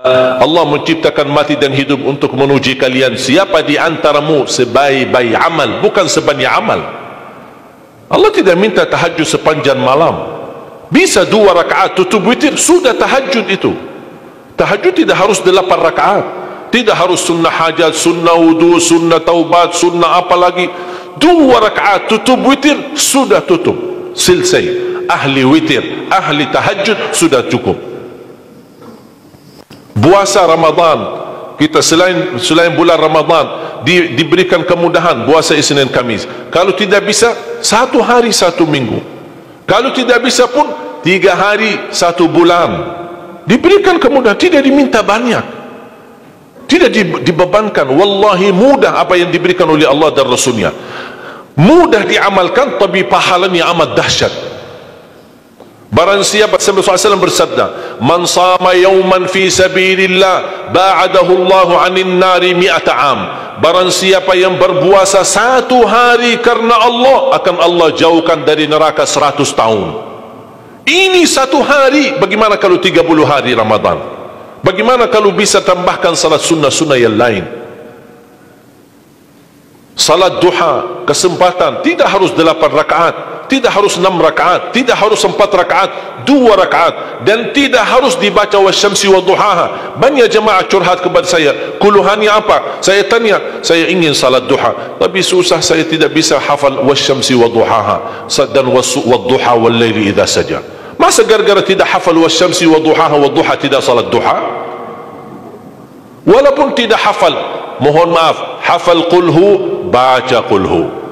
Allah menciptakan mati dan hidup untuk menuji kalian. Siapa di antaramu sebaik-baik amal, bukan sebanyak amal. Allah tidak minta tahajud sepanjang malam. Bisa 2 rakaat tutup witir, sudah tahajud itu. Tahajud tidak harus 8 rakaat, tidak harus sunnah hajat, sunnah wudu, sunnah taubat, sunnah apa lagi. 2 rakaat tutup witir, sudah tutup, selesai. Ahli witir, ahli tahajud sudah cukup. Puasa Ramadan, kita selain bulan Ramadan diberikan kemudahan puasa Isnin Kamis. Kalau tidak bisa 1 hari 1 minggu, kalau tidak bisa pun 3 hari 1 bulan, diberikan kemudahan, tidak diminta banyak, tidak dibebankan. Wallahi mudah apa yang diberikan oleh Allah dan Rasulnya, mudah diamalkan, tapi pahalanya amat dahsyat. Barang siapa, Rasulullah SAW bersabda, man sama yawman fi sabilillah ba'adahu Allahu 'anil nari 100 am. Barang siapa yang berpuasa 1 hari karena Allah, akan Allah jauhkan dari neraka 100 tahun. Ini 1 hari. Bagaimana kalau 30 hari Ramadan? Bagaimana kalau bisa tambahkan salat sunnah-sunnah yang lain? Salat duha, kesempatan, tidak harus 8 rakaat, tidak harus 6 rakaat, tidak harus 4 rakaat, 2 rakaat, dan tidak harus dibaca wasyamsi wa duhaha. Banyak jemaah curhat kepada saya, keluhannya apa? Saya tanya, saya ingin salat duha, tapi susah, saya tidak bisa hafal wasyamsi wa duhaha dan wadduha wal laili idza saja. Masa gara-gara tidak hafal wasyamsi wa duhaha wa duha tidak salat duha? Walaupun tidak hafal, mohon maaf, hafal qulhu, baca qulhu.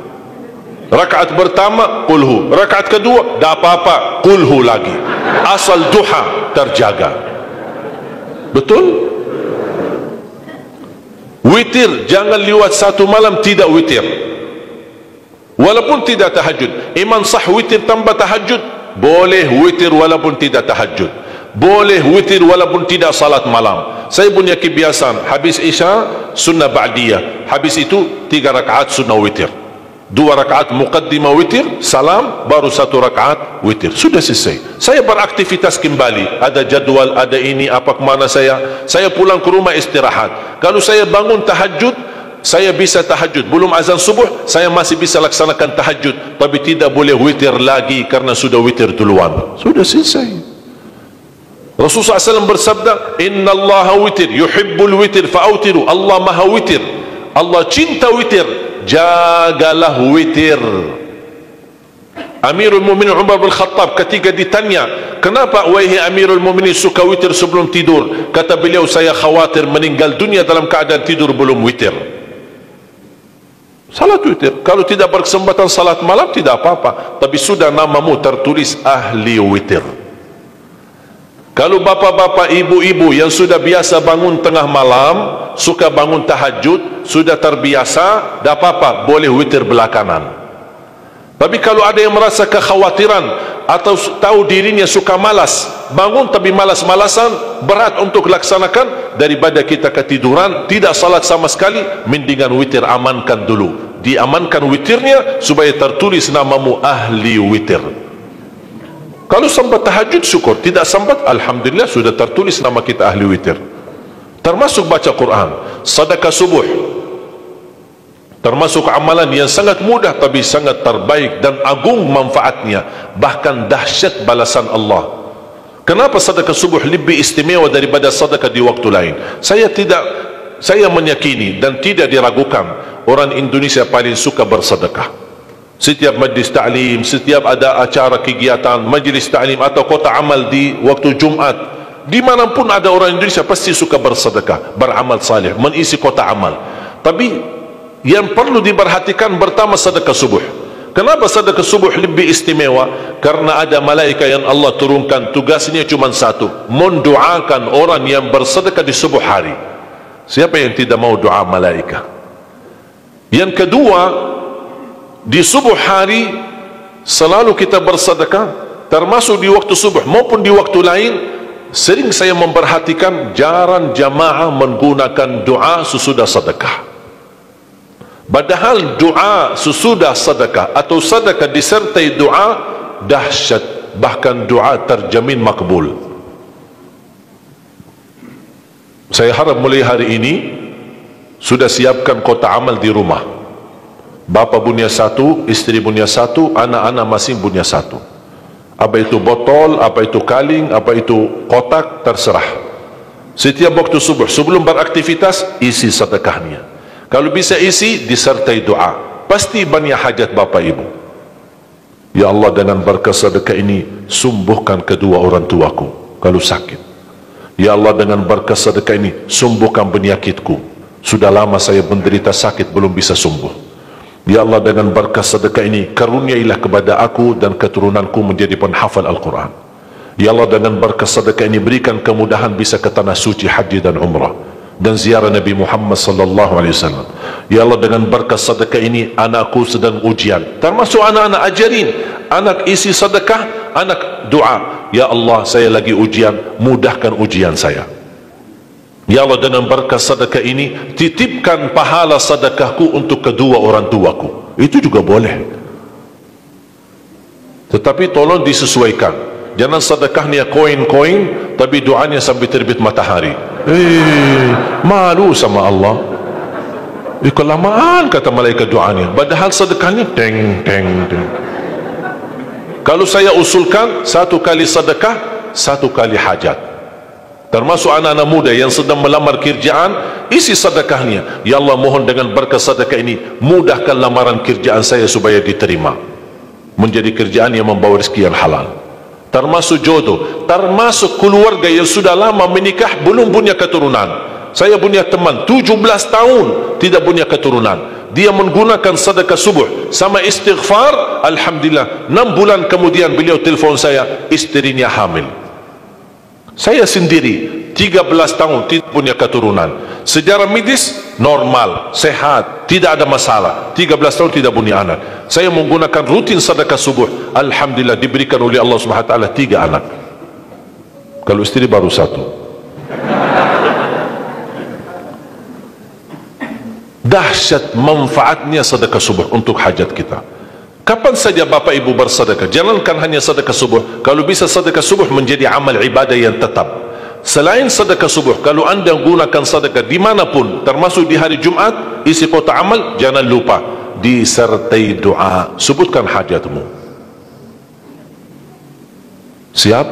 Rakaat pertama qulhu, rakaat kedua tak apa-apa, qulhu lagi. Asal duha terjaga. Betul? Witir jangan lewat 1 malam tidak witir, walaupun tidak tahajud. Iman sah witir tambah tahajud, boleh witir walaupun tidak tahajud, boleh witir walaupun tidak salat malam. Saya punya kebiasaan, habis isya sunnah ba'diyah, habis itu 3 rakaat sunnah witir, 2 rakaat muqaddimah witir, salam, baru 1 rakaat witir, sudah selesai. Saya beraktivitas kembali, ada jadwal, ada ini, apa kemana saya pulang ke rumah istirahat. Kalau saya bangun tahajud, saya bisa tahajud, belum azan subuh saya masih bisa laksanakan tahajud, tapi tidak boleh witir lagi karena sudah witir duluan, sudah selesai. Rasulullah SAW bersabda, Inna Allah witir, yuhibbul witir, fa'autiru. Allah maha witir, Allah cinta witir, jagalah witir. Amirul Mu'minin Umar bin Khattab ketika ditanya, kenapa wahai Amirul Mu'minin suka witir sebelum tidur? Kata beliau, saya khawatir meninggal dunia dalam keadaan tidur belum witir. Salat witir, kalau tidak berkesempatan salat malam tidak apa-apa, tapi sudah namamu tertulis ahli witir. Kalau bapak-bapak, ibu-ibu yang sudah biasa bangun tengah malam, suka bangun tahajud, sudah terbiasa, tak apa-apa, boleh witir belakangan. Tapi kalau ada yang merasa kekhawatiran atau tahu dirinya suka malas, bangun tapi malas-malasan, berat untuk laksanakan, daripada kita ketiduran, tidak salat sama sekali, mendingan witir amankan dulu. Diamankan witirnya supaya tertulis namamu ahli witir. Kalau sempat tahajud syukur, tidak sempat alhamdulillah sudah tertulis nama kita ahli witir. Termasuk baca Quran, sedekah subuh, termasuk amalan yang sangat mudah tapi sangat terbaik dan agung manfaatnya, bahkan dahsyat balasan Allah. Kenapa sedekah subuh lebih istimewa daripada sedekah di waktu lain? Saya meyakini dan tidak diragukan, orang Indonesia paling suka bersedekah. Setiap majlis ta'lim, setiap ada acara kegiatan majlis ta'lim atau kota amal di waktu Jumat, dimanapun ada orang Indonesia pasti suka bersedekah, beramal saleh, mengisi kota amal. Tapi yang perlu diperhatikan pertama sedekah subuh. Kenapa sedekah subuh lebih istimewa? Karena ada malaikat yang Allah turunkan, tugasnya cuma satu, mendoakan orang yang bersedekah di subuh hari. Siapa yang tidak mau doa malaikat? Yang kedua, di subuh hari selalu kita bersedekah, termasuk di waktu subuh maupun di waktu lain. Sering saya memperhatikan jarang jamaah menggunakan doa sesudah sedekah, padahal doa sesudah sedekah atau sedekah disertai doa dahsyat, bahkan doa terjamin makbul. Saya harap mulai hari ini sudah siapkan kotak amal di rumah. Bapa punya satu, isteri punya satu, anak-anak masing punya satu. Apa itu botol, apa itu kaling, apa itu kotak, terserah. Setiap waktu subuh sebelum beraktivitas, isi sedekahnya. Kalau bisa isi disertai doa, pasti banyak hajat bapa ibu. Ya Allah, dengan berkah sedekah ini sembuhkan kedua orang tuaku kalau sakit. Ya Allah, dengan berkah sedekah ini sembuhkan penyakitku, sudah lama saya menderita sakit belum bisa sembuh. Ya Allah, dengan berkah sedekah ini karuniailah kepada aku dan keturunanku menjadi penghafal Al-Quran. Ya Allah, dengan berkah sedekah ini berikan kemudahan bisa ke tanah suci haji dan umrah dan ziarah Nabi Muhammad sallallahu alaihi wasallam. Ya Allah, dengan berkah sedekah ini anakku sedang ujian, termasuk anak-anak, ajarin anak isi sedekah, anak doa, ya Allah saya lagi ujian, mudahkan ujian saya. Ya Allah, dengan berkah sedekah ini titipkan pahala sedekahku untuk kedua orang tuaku. Itu juga boleh, tetapi tolong disesuaikan. Jangan sedekahnya koin-koin tapi doanya sampai terbit matahari. Malu sama Allah. Kelamaan kata malaikat doanya, padahal sedekahnya teng teng teng. Kalau saya usulkan, satu kali sedekah, satu kali hajat. Termasuk anak-anak muda yang sedang melamar kerjaan, isi sedekahnya. Ya Allah, mohon dengan berkah sedekah ini mudahkan lamaran kerjaan saya supaya diterima, menjadi kerjaan yang membawa rezeki yang halal. Termasuk jodoh, termasuk keluarga yang sudah lama menikah belum punya keturunan. Saya punya teman 17 tahun tidak punya keturunan, dia menggunakan sedekah subuh sama istighfar, alhamdulillah 6 bulan kemudian beliau telefon saya, istrinya hamil. Saya sendiri 13 tahun tidak punya keturunan, secara medis normal, sehat, tidak ada masalah, 13 tahun tidak punya anak. Saya menggunakan rutin sedekah subuh, alhamdulillah diberikan oleh Allah Subhanahu wa taala 3 anak. Kalau istri baru 1. Dahsyat manfaatnya sedekah subuh untuk hajat kita. Kapan saja bapak ibu bersedekah, jangankan hanya sedekah subuh, kalau bisa sedekah subuh menjadi amal ibadah yang tetap. Selain sedekah subuh, kalau anda gunakan sedekah dimanapun, termasuk di hari Jumat, isi kotak amal, jangan lupa disertai doa, sebutkan hajatmu. Siap?